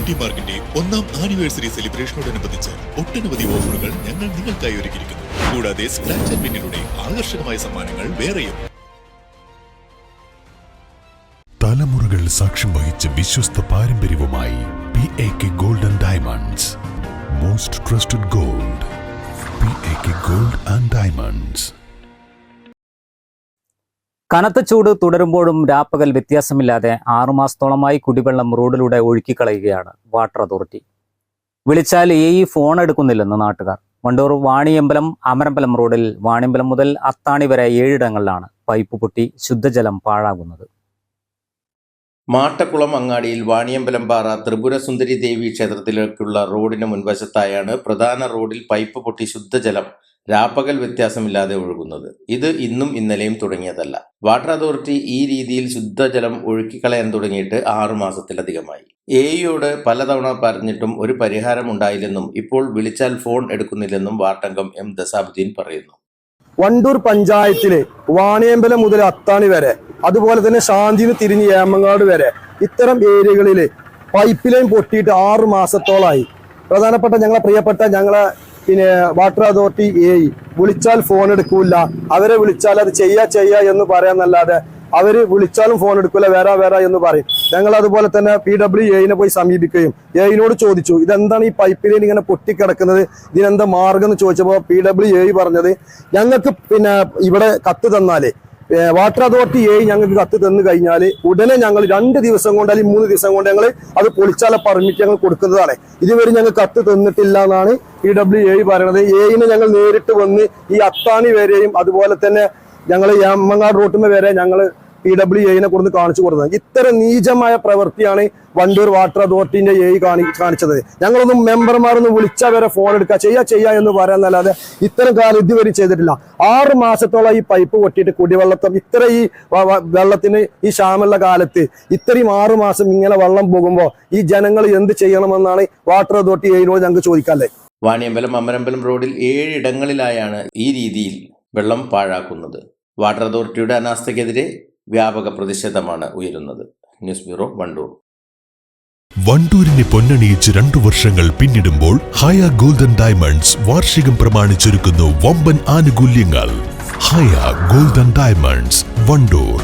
Beauty മാർക്കിന്റെ 1ാം anniversary സെലിബ്രേഷനോടനുബന്ധിച്ച് ഒട്ടനവധി ഓഫറുകൾ ഞങ്ങൾ നിങ്ങൾക്കായി ഒരുക്കിയിരിക്കുന്നു. കൂടാതെ സ്ക്രാച്ച് ആൻഡ് വിന്നിലൂടെ ആകർഷകമായ സമ്മാനങ്ങൾ വേറെയും. തലമുറകൾ സാക്ഷ്യം വഹിച്ച വിശ്വസ്ത പാരമ്പര്യവുമായി PAK Gold and Diamonds. Most trusted gold. PAK Gold and Diamonds. കനത്ത ചൂട് തുടരുമ്പോഴും രാപ്പകൽ വ്യത്യാസമില്ലാതെ 6 മാസത്തോളമായി കുടിവെള്ളം റോഡിലൂടെ ഒഴുക്കിക്കളയുകയാണ് വാട്ടർ അതോറിറ്റി. വിളിച്ചാൽ ഫോൺ എടുക്കുന്നില്ലെന്ന് നാട്ടുകാർ. വണ്ടൂർ വാണിയമ്പലം അമരമ്പലം റോഡിൽ വാണിയമ്പലം മുതൽ അത്താണി വരെ 7 ഇടങ്ങളിലാണ് പൈപ്പ് പൊട്ടി ശുദ്ധജലം പാഴാകുന്നത്. മാട്ടക്കുളം അങ്ങാടിയിൽ വാണിയമ്പലം പാറ ത്രിപുര സുന്ദരി ദേവി ക്ഷേത്രത്തിലേക്കുള്ള റോഡിന് മുൻവശത്തായാണ് പ്രധാന റോഡിൽ പൈപ്പ് പൊട്ടി ശുദ്ധജലം രാപ്പകൽ വ്യത്യാസമില്ലാതെ ഒഴുകുന്നത്. ഇത് ഇന്നും ഇന്നലെയും തുടങ്ങിയതല്ല. വാട്ടർ അതോറിറ്റി ഈ രീതിയിൽ ശുദ്ധജലം ഒഴുക്കിക്കളയാൻ തുടങ്ങിയിട്ട് 6 മാസത്തിലധികമായി. AEയോട് പലതവണ പറഞ്ഞിട്ടും ഒരു പരിഹാരം ഉണ്ടായില്ലെന്നും ഇപ്പോൾ വിളിച്ചാൽ ഫോൺ എടുക്കുന്നില്ലെന്നും വാർഡംഗം M ദസാബുദ്ദീൻ പറയുന്നു. വണ്ടൂർ പഞ്ചായത്തിലെ വാണിയമ്പലം മുതൽ അത്താണി വരെ, അതുപോലെ തന്നെ ശാന്തിന് തിരിഞ്ഞ് ഏമങ്ങാട് വരെ ഇത്തരം ഏരിയകളിൽ പൈപ്പ് ലൈൻ പൊട്ടിയിട്ട് 6 മാസത്തോളമായി. പ്രധാനപ്പെട്ട ഞങ്ങളെ പ്രിയപ്പെട്ട വാട്ടർ അതോറിറ്റി AE വിളിച്ചാൽ ഫോൺ എടുക്കൂല. അവരെ വിളിച്ചാൽ അത് ചെയ്യാ എന്ന് പറയാന്നല്ലാതെ അവര് വിളിച്ചാലും ഫോൺ എടുക്കൂല, വരാ എന്ന് പറയും. ഞങ്ങൾ അതുപോലെ തന്നെ PWAനെ പോയി സമീപിക്കുകയും AEനോട് ചോദിച്ചു, ഇതെന്താണ് ഈ പൈപ്പ് ലൈൻ ഇങ്ങനെ പൊട്ടിക്കിടക്കുന്നത്, ഇതിനെന്താ മാർഗം എന്ന് ചോദിച്ചപ്പോൾ PWA പറഞ്ഞത്, ഞങ്ങൾക്ക് ഇവിടെ കത്ത് തന്നാലേ വാട്ടർ അതോറിറ്റി ഞങ്ങൾക്ക് കത്ത് തന്നു കഴിഞ്ഞാൽ ഉടനെ ഞങ്ങൾ 2 ദിവസം കൊണ്ട് അല്ലെങ്കിൽ 3 ദിവസം കൊണ്ട് ഞങ്ങൾ അത് പൊളിച്ചാല പെർമിറ്റ് ഞങ്ങൾ കൊടുക്കുന്നതാണ്. ഇതുവരെ ഞങ്ങൾ കത്ത് തന്നിട്ടില്ല എന്നാണ് PWA പറയണത്. AEനെ ഞങ്ങൾ നേരിട്ട് വന്ന് ഈ അത്താണി വരെയും അതുപോലെ തന്നെ ഞങ്ങൾ ഏമങ്ങാട് റോട്ടുമ വരെ ഞങ്ങൾ PWAനെ കൊടുത്ത് കാണിച്ചു കൊടുത്തത്. ഇത്തരം നീചമായ പ്രവൃത്തിയാണ് വണ്ടൂർ വാട്ടർ അതോറിറ്റിന്റെ AE കാണിച്ചത്. ഞങ്ങളൊന്നും മെമ്പർമാരൊന്നും വിളിച്ചാൽ വരെ ഫോൺ എടുക്കുക ചെയ്യാ എന്ന് പറയാന്നല്ലാതെ ഇത്തരം കാര്യം ഇതുവരെ ചെയ്തിട്ടില്ല. 6 മാസത്തോളം ഈ പൈപ്പ് പൊട്ടിയിട്ട് കുടിവെള്ളത്തും ഈ വെള്ളത്തിന് ഈ ക്ഷാമുള്ള കാലത്ത് ഇത്രയും 6 മാസം ഇങ്ങനെ വെള്ളം പോകുമ്പോൾ ഈ ജനങ്ങൾ എന്ത് ചെയ്യണമെന്നാണ് വാട്ടർ അതോറിറ്റി AEനോട് ഞങ്ങൾക്ക് ചോദിക്കാല്ലേ. വാണിയമ്പലം അമരമ്പലം റോഡിൽ 7 ഇടങ്ങളിലായാണ് ഈ രീതിയിൽ വെള്ളം പാഴാക്കുന്നത്. വാട്ടർ അതോറിറ്റിയുടെ അനാസ്ഥയ്ക്കെതിരെ വ്യാപക പ്രതിഷേധമാണ് ഉയരുന്നത്. News bureau, Wandoor. വണ്ടൂരിനെ പൊന്നണിയിച്ച് 2 വർഷങ്ങൾ പിന്നിടുമ്പോൾ ഹയ ഗോൾഡൻ ഡയമണ്ട്സ് വാർഷികം പ്രമാണിച്ചൊരുക്കുന്നു വമ്പൻ ആനുകൂല്യങ്ങൾ. ഹയ ഗോൾഡൻ ഡയമണ്ട്സ്, വണ്ടൂർ.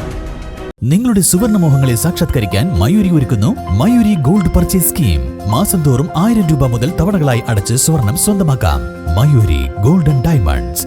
നിങ്ങളുടെ സുവർണമോഹങ്ങളെ സാക്ഷാത്കരിക്കാൻ മയൂരി ഒരുക്കുന്നു മയൂരി ഗോൾഡ് പർച്ചേസ് സ്കീം. മാസം തോറും 1000 രൂപ മുതൽ തവണകളായി അടച്ച് സ്വർണം സ്വന്തമാക്കാം. Mayuri golden diamonds.